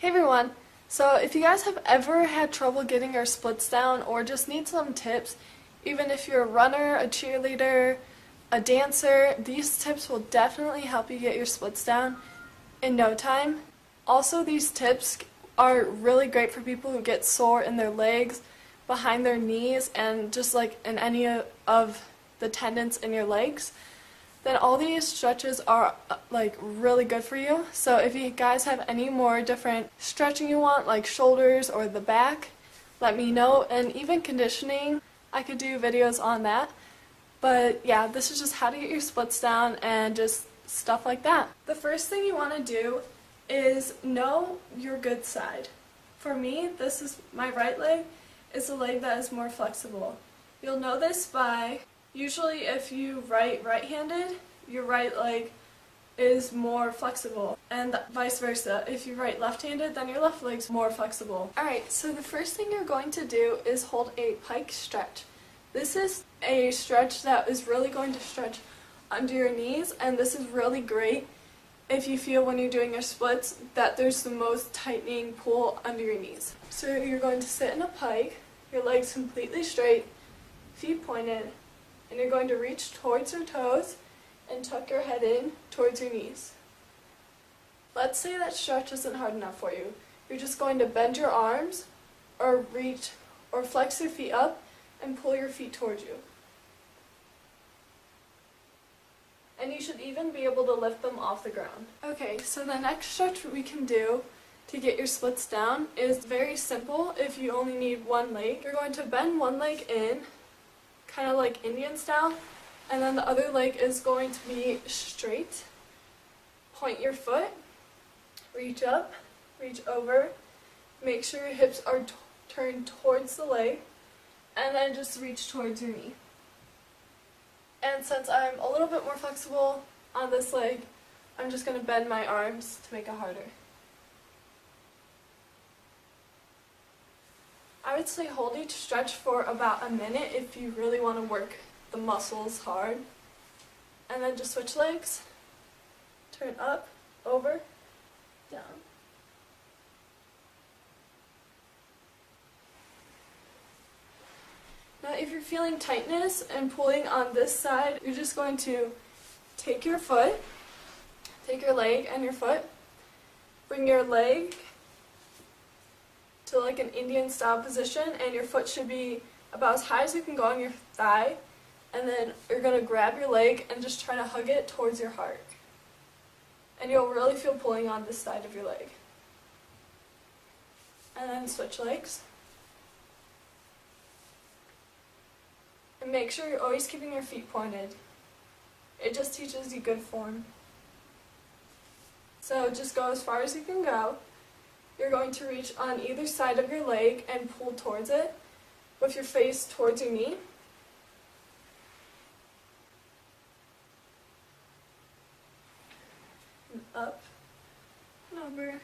Hey everyone! So if you guys have ever had trouble getting your splits down or just need some tips, even if you're a runner, a cheerleader, a dancer, these tips will definitely help you get your splits down in no time. Also, these tips are really great for people who get sore in their legs, behind their knees, and just like in any of the tendons in your legs. Then all these stretches are like really good for you. So if you guys have any more different stretching you want, like shoulders or the back, let me know. And even conditioning, I could do videos on that. But yeah, this is just how to get your splits down and just stuff like that. The first thing you want to do is know your good side. For me, this is my right leg is the leg that is more flexible. You'll know this by usually if you right-handed, your right leg is more flexible, and vice versa. If you left-handed, then your left leg's more flexible. Alright, so the first thing you're going to do is hold a pike stretch. This is a stretch that is really going to stretch under your knees, and this is really great if you feel when you're doing your splits that there's the most tightening pull under your knees. So you're going to sit in a pike, your legs completely straight, feet pointed, and you're going to reach towards your toes and tuck your head in towards your knees. Let's say that stretch isn't hard enough for you. You're just going to bend your arms or reach or flex your feet up and pull your feet towards you. And you should even be able to lift them off the ground. Okay, so the next stretch we can do to get your splits down is very simple if you only need one leg. You're going to bend one leg in, kind of like Indian style, and then the other leg is going to be straight. Point your foot, reach up, reach over, make sure your hips are turned towards the leg, and then just reach towards your knee. And since I'm a little bit more flexible on this leg, I'm just going to bend my arms to make it harder. I would say hold each stretch for about a minute if you really want to work the muscles hard. And then just switch legs. Turn up, over, down. Now if you're feeling tightness and pulling on this side, you're just going to take your leg and your foot, bring your leg to like an Indian style position, and your foot should be about as high as you can go on your thigh, and then you're going to grab your leg and just try to hug it towards your heart. And you'll really feel pulling on this side of your leg. And then switch legs. And make sure you're always keeping your feet pointed. It just teaches you good form. So just go as far as you can go. You're going to reach on either side of your leg and pull towards it with your face towards your knee. And up and over.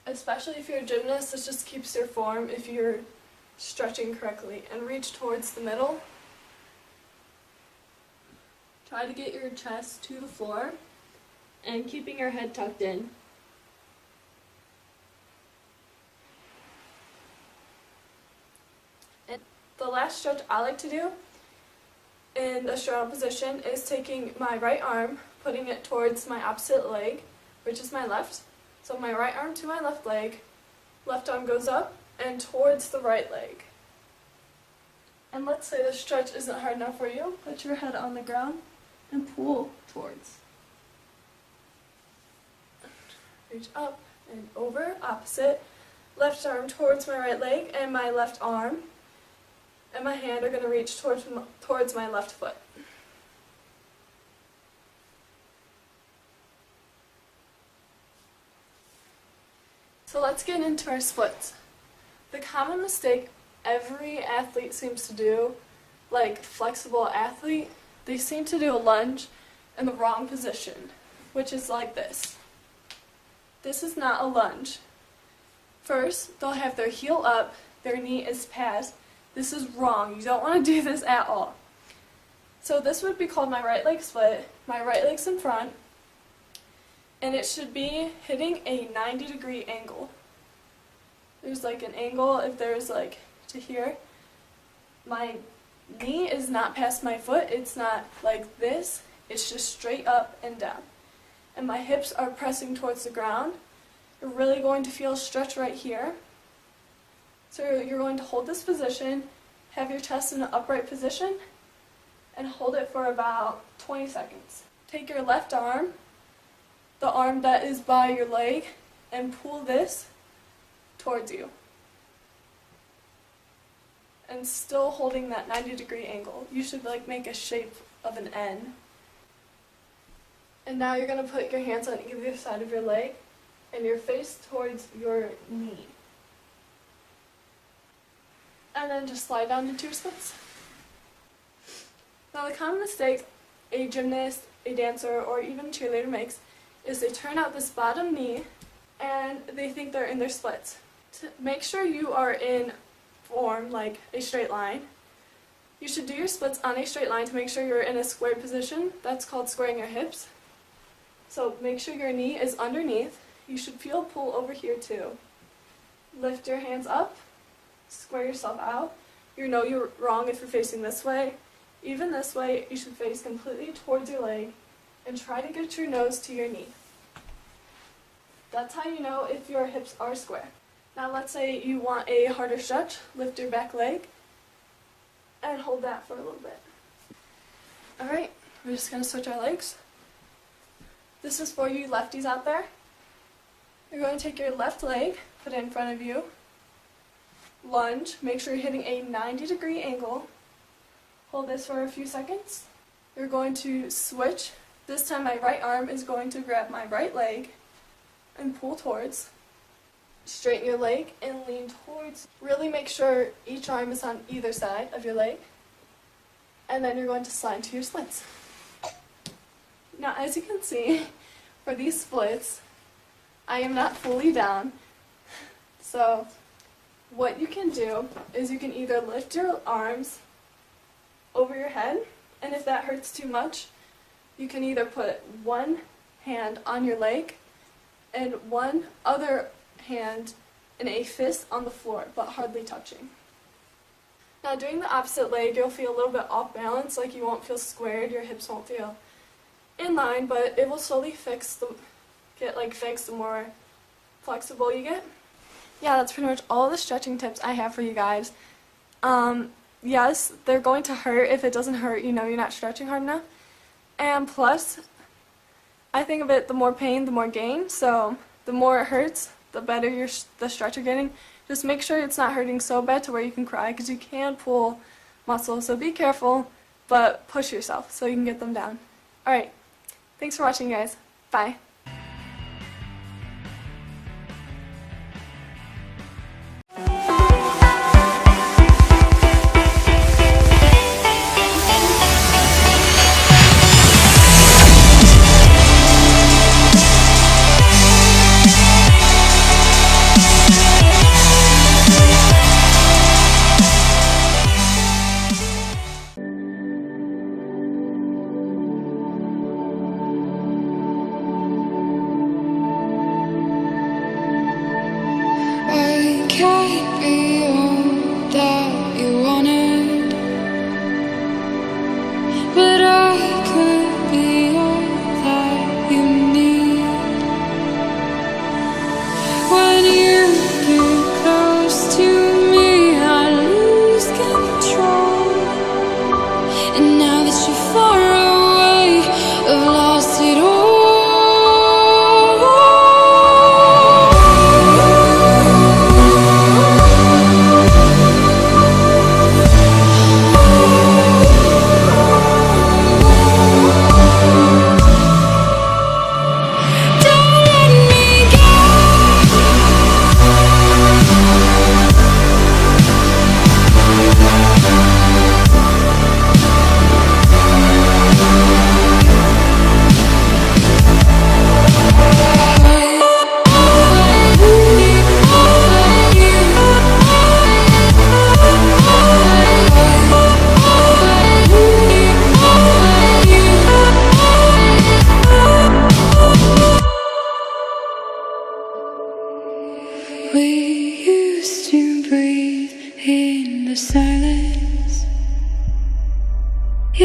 Especially if you're a gymnast, this just keeps your form if you're stretching correctly. And reach towards the middle. Try to get your chest to the floor and keeping your head tucked in. And the last stretch I like to do in the straddle position is taking my right arm, putting it towards my opposite leg, which is my left. So my right arm to my left leg, left arm goes up and towards the right leg. And let's say the stretch isn't hard enough for you, put your head on the ground and pull towards. Reach up and over, opposite. Left arm towards my right leg, and my left arm and my hand are going to reach towards my left foot. So let's get into our splits. The common mistake every athlete seems to do, like flexible athlete, they seem to do a lunge in the wrong position, which is like this. This is not a lunge. First, they'll have their heel up, their knee is past. This is wrong. You don't want to do this at all. So this would be called my right leg split. My right leg's in front, and it should be hitting a 90-degree angle. There's like an angle if there's like to here. My knee is not past my foot, it's not like this, it's just straight up and down. And my hips are pressing towards the ground. You're really going to feel a stretch right here. So you're going to hold this position, have your chest in an upright position, and hold it for about 20 seconds. Take your left arm, the arm that is by your leg, and pull this towards you. And still holding that 90-degree angle. You should like make a shape of an N. And now you're going to put your hands on either side of your leg and your face towards your knee. And then just slide down into your splits. Now the common mistake a gymnast, a dancer, or even a cheerleader makes is they turn out this bottom knee and they think they're in their splits. To make sure you are in form, like a straight line, you should do your splits on a straight line to make sure you're in a squared position. That's called squaring your hips. So make sure your knee is underneath. You should feel a pull over here too. Lift your hands up, square yourself out. You know you're wrong if you're facing this way. Even this way, you should face completely towards your leg and try to get your nose to your knee. That's how you know if your hips are square. Now let's say you want a harder stretch. Lift your back leg and hold that for a little bit. Alright, we're just going to switch our legs. This is for you lefties out there. You're going to take your left leg, put it in front of you, lunge, make sure you're hitting a 90-degree angle. Hold this for a few seconds. You're going to switch. This time my right arm is going to grab my right leg and pull towards. Straighten your leg and lean towards. Really make sure each arm is on either side of your leg. And then you're going to slide to your splits. Now as you can see, for these splits, I am not fully down. So what you can do is you can either lift your arms over your head, and if that hurts too much, you can either put one hand on your leg and one other hand in a fist on the floor, but hardly touching. Now doing the opposite leg, you'll feel a little bit off balance, like you won't feel squared, your hips won't feel in line, but it will slowly get fixed the more flexible you get. Yeah, that's pretty much all the stretching tips I have for you guys. Yes, they're going to hurt. If it doesn't hurt, you know you're not stretching hard enough. And plus, I think of it, the more pain, the more gain. So the more it hurts, the better the stretch you're getting. Just make sure it's not hurting so bad to where you can cry, because you can pull muscles. So be careful, but push yourself so you can get them down. Alright, thanks for watching, guys. Bye.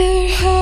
their heart.